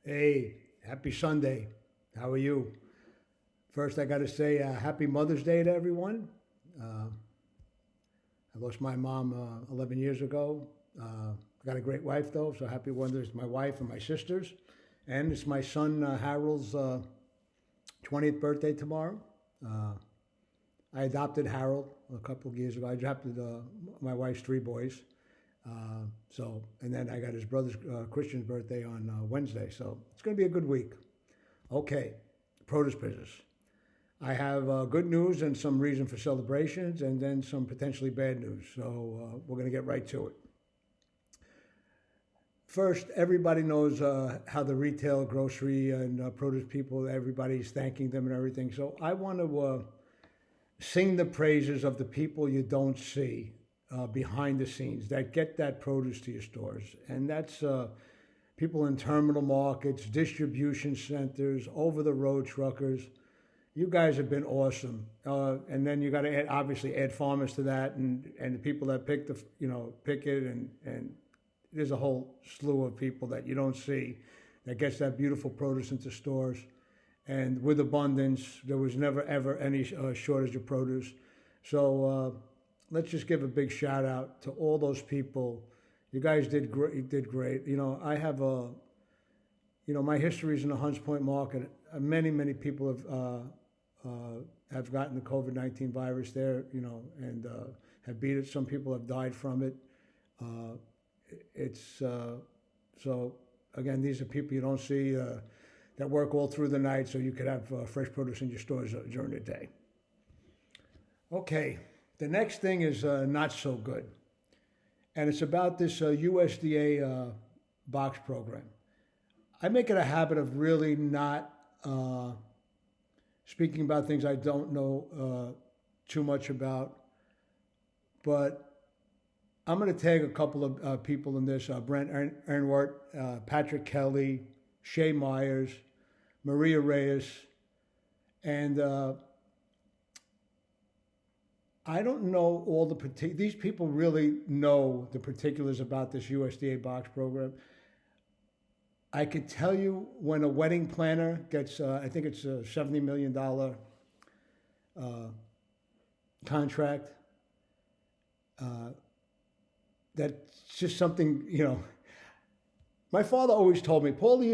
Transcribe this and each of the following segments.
Hey, happy Sunday. How are you? First, I got to say happy Mother's Day to everyone. Uh, I lost my mom 11 years ago. I got a great wife, though, so happy Mother's to my wife and my sisters. And it's my son Harold's 20th birthday tomorrow. Uh, I adopted Harold a couple of years ago. I adopted my wife's three boys. And then I got his brother's Christian's birthday on Wednesday. So it's going to be a good week. Okay, produce business. I have good news and some reason for celebrations, and then some potentially bad news. So we're going to get right to it. First, everybody knows how the retail, grocery, and produce people, everybody's thanking them and everything. So I want to sing the praises of the people you don't see behind the scenes that get that produce to your stores. And that's people in terminal markets, distribution centers, over the road truckers. You guys have been awesome. And then you got to obviously add farmers to that, and the people that pick it, and there's a whole slew of people that you don't see that gets that beautiful produce into stores. And with abundance, there was never ever any shortage of produce. So let's just give a big shout out to all those people. You guys did great. You did great. I have my history is in the Hunts Point market. Many people have gotten the COVID-19 virus there. And have beat it. Some people have died from it. So again, these are people you don't see that work all through the night, so you could have fresh produce in your stores during the day. Okay, the next thing is not so good, and it's about this USDA box program. I make it a habit of really not speaking about things I don't know too much about, but I'm going to tag a couple of people in this: Brent Earnwart, Patrick Kelly, Shay Myers, Maria Reyes, and I don't know all the these people really know the particulars about this USDA box program. I could tell you when a wedding planner gets, I think it's a $70 million contract. That's just something, My father always told me, Paulie,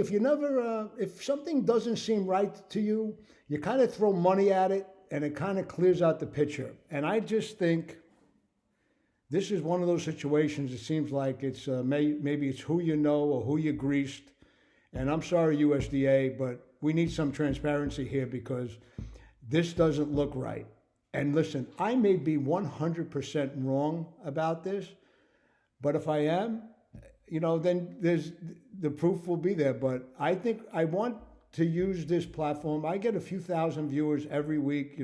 if something doesn't seem right to you, you kind of throw money at it and it kind of clears out the picture. And I just think this is one of those situations. It seems like it's maybe it's who you know or who you greased. And I'm sorry, USDA, but we need some transparency here because this doesn't look right. And listen, I may be 100% wrong about this, but if I am, then the proof will be there. But I think I want to use this platform. I get a few thousand viewers every week,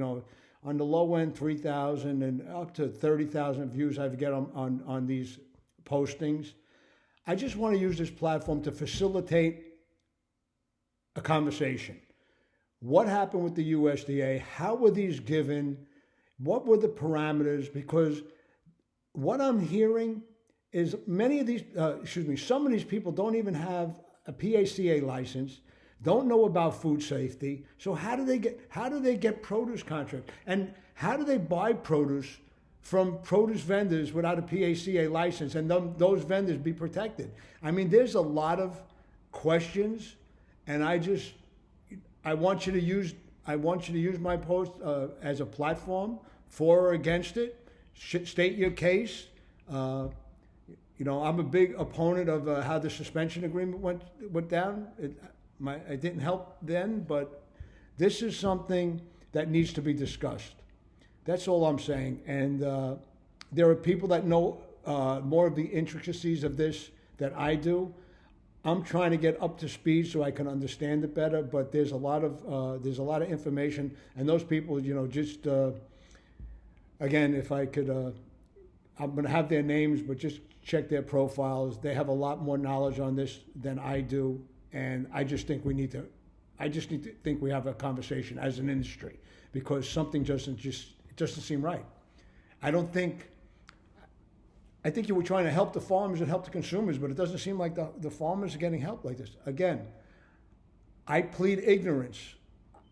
on the low end, 3,000 and up to 30,000 views I get on these postings. I just want to use this platform to facilitate a conversation. What happened with the USDA? How were these given? What were the parameters? Because what I'm hearing is some of these people don't even have a PACA license, don't know about food safety. So how do they get produce contracts? And how do they buy produce from produce vendors without a PACA license and those vendors be protected? I mean, there's a lot of questions, and I want you to use my post as a platform for or against it. State your case. I'm a big opponent of how the suspension agreement went down. It didn't help then, but this is something that needs to be discussed. That's all I'm saying. And there are people that know more of the intricacies of this than I do. I'm trying to get up to speed so I can understand it better. But there's a lot of information, and those people, again, if I could, I'm going to have their names, but just check their profiles. They have a lot more knowledge on this than I do, and I just think we need to think we have a conversation as an industry because something doesn't seem right. I think you were trying to help the farmers and help the consumers, but it doesn't seem like the farmers are getting help like this. Again, I plead ignorance.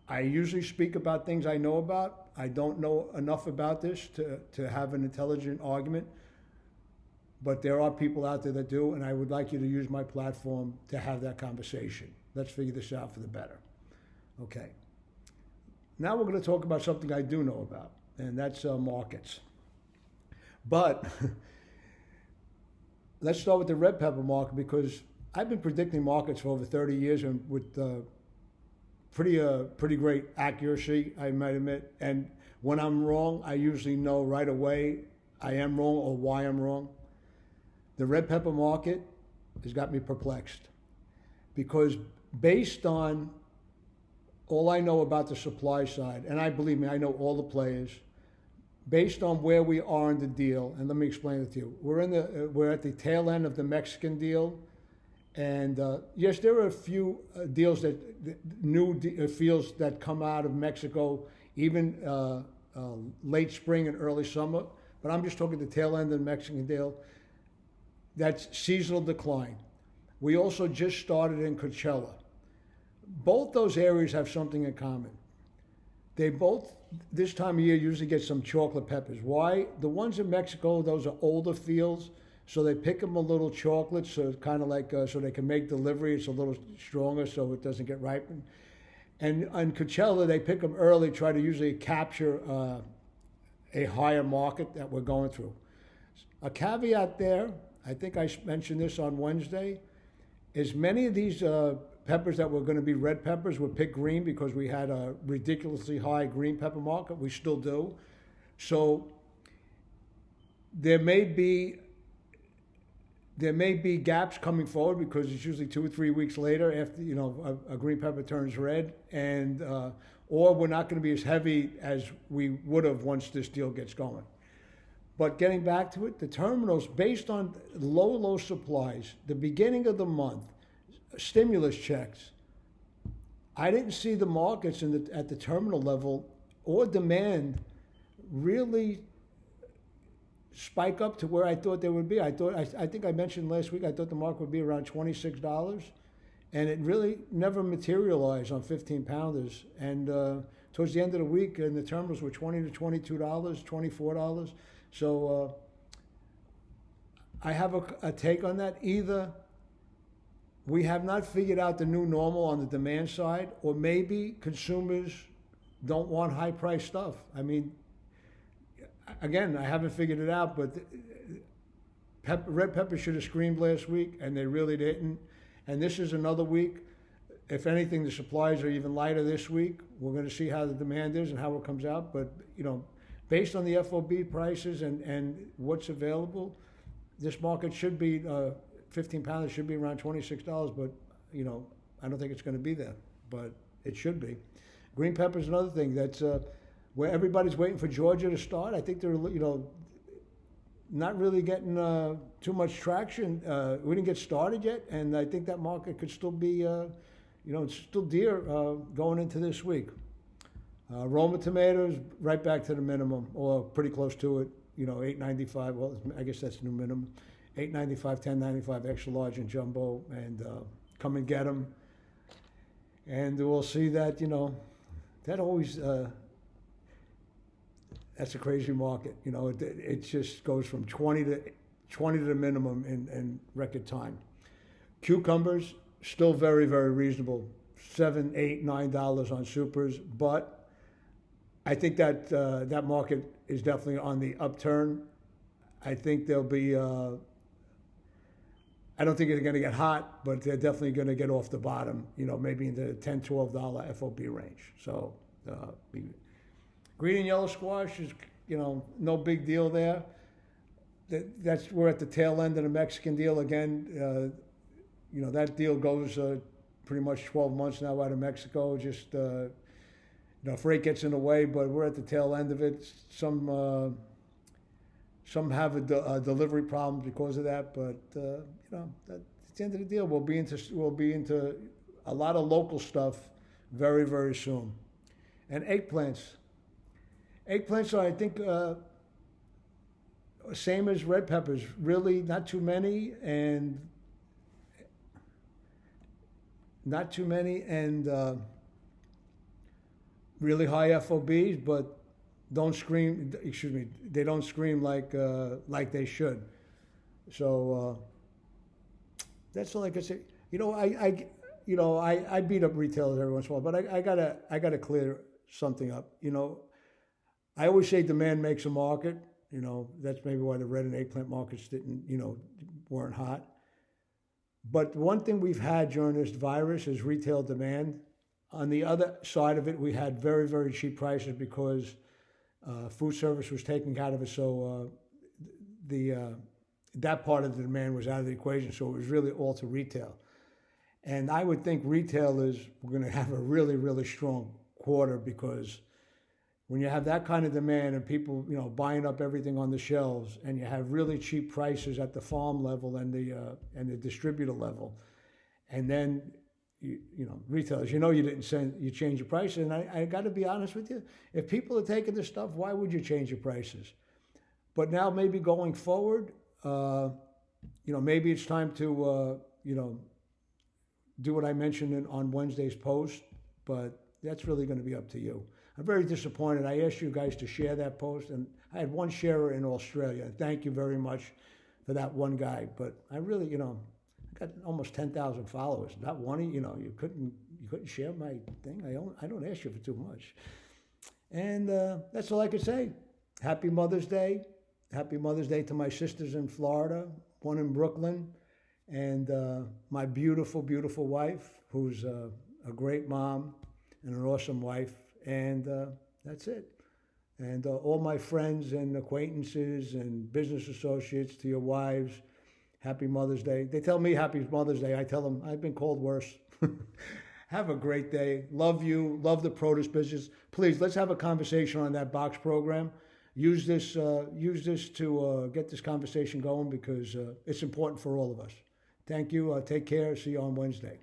I usually speak about things I know about. I don't know enough about this to have an intelligent argument, but there are people out there that do, and I would like you to use my platform to have that conversation. Let's figure this out for the better. Okay. Now we're going to talk about something I do know about, and that's markets. But let's start with the red pepper market, because I've been predicting markets for over 30 years and with pretty great accuracy, I might admit. And when I'm wrong, I usually know right away I am wrong or why I'm wrong. The red pepper market has got me perplexed, because based on all I know about the supply side, and I believe me, I know all the players, based on where we are in the deal, and let me explain it to you. We're at the tail end of the Mexican deal, and yes, there are a few deals new fields that come out of Mexico, even late spring and early summer. But I'm just talking the tail end of the Mexican deal. That's seasonal decline. We also just started in Coachella. Both those areas have something in common. They both, this time of year, usually get some chocolate peppers. Why? The ones in Mexico, those are older fields, so they pick them a little chocolate, so it's kind of like, so they can make delivery. It's a little stronger so it doesn't get ripened. And on Coachella, they pick them early, try to usually capture a higher market that we're going through. A caveat there, I think I mentioned this on Wednesday, is many of these peppers that were going to be red peppers were picked green because we had a ridiculously high green pepper market. We still do. So there may be gaps coming forward, because it's usually 2 or 3 weeks later after a green pepper turns red, and or we're not going to be as heavy as we would have once this deal gets going. But getting back to it, the terminals, based on low supplies, the beginning of the month, stimulus checks, I didn't see the markets at the terminal level or demand really spike up to where I thought they would be. I think I mentioned last week, I thought the market would be around $26, and it really never materialized on 15 pounders. And towards the end of the week, and the terminals were $20 to $22, $24. So I have a take on that. Either we have not figured out the new normal on the demand side, or maybe consumers don't want high-priced stuff. I mean, again, I haven't figured it out, but red pepper should have screamed last week, and they really didn't. And this is another week. If anything, the supplies are even lighter this week. We're going to see how the demand is and how it comes out. But, based on the FOB prices and what's available, this market should be, 15 pounders should be around $26, but, I don't think it's going to be there, but it should be. Green pepper is another thing that's where everybody's waiting for Georgia to start. I think they're, not really getting too much traction. We didn't get started yet, and I think that market could still be, it's still dear going into this week. Roma tomatoes, right back to the minimum, or pretty close to it. $8.95. Well, I guess that's the new minimum. $8.95, $10.95, extra large and jumbo, and come and get them. And we'll see that. That always. That's a crazy market. It just goes from 20 to the minimum in record time. Cucumbers still very, very reasonable, $7, $8, $9 on supers, but I think that that market is definitely on the upturn. I think there'll be. I don't think they're going to get hot, but they're definitely going to get off the bottom. Maybe in the $10, $12 FOB range. So. Green and yellow squash is, no big deal there. We're at the tail end of the Mexican deal again. That deal goes pretty much 12 months now out of Mexico. Just freight gets in the way, but we're at the tail end of it. Some have a delivery problem because of that, but that's the end of the deal. We'll be into a lot of local stuff very, very soon. And eggplants. Eggplants are, I think, same as red peppers. Really, not too many, and not too many, and really high FOBs, but don't scream. Excuse me, they don't scream like they should. So that's all I can say. I beat up retailers every once in a while, but I gotta clear something up. I always say demand makes a market. That's maybe why the red and eggplant markets weren't hot. But one thing we've had during this virus is retail demand. On the other side of it, we had very, very cheap prices because food service was taken out of it. So that part of the demand was out of the equation. So it was really all to retail. And I would think retailers were going to have a really, really strong quarter because when you have that kind of demand and people, buying up everything on the shelves, and you have really cheap prices at the farm level and the distributor level, and then retailers, you change your prices. And I got to be honest with you, if people are taking this stuff, why would you change your prices? But now maybe going forward, maybe it's time to do what I mentioned on Wednesday's post, but that's really going to be up to you. I'm very disappointed. I asked you guys to share that post, and I had one sharer in Australia. Thank you very much for that one guy. But I really, I got almost 10,000 followers. Not one, you couldn't share my thing. I don't ask you for too much. And that's all I could say. Happy Mother's Day. Happy Mother's Day to my sisters in Florida, one in Brooklyn, and my beautiful, beautiful wife, who's a great mom and an awesome wife. And that's it. And all my friends and acquaintances and business associates, to your wives, happy Mother's Day. They tell me happy Mother's Day. I tell them I've been called worse. Have a great day. Love you. Love the produce business. Please, let's have a conversation on that box program. Use this to get this conversation going because it's important for all of us. Thank you. Take care. See you on Wednesday.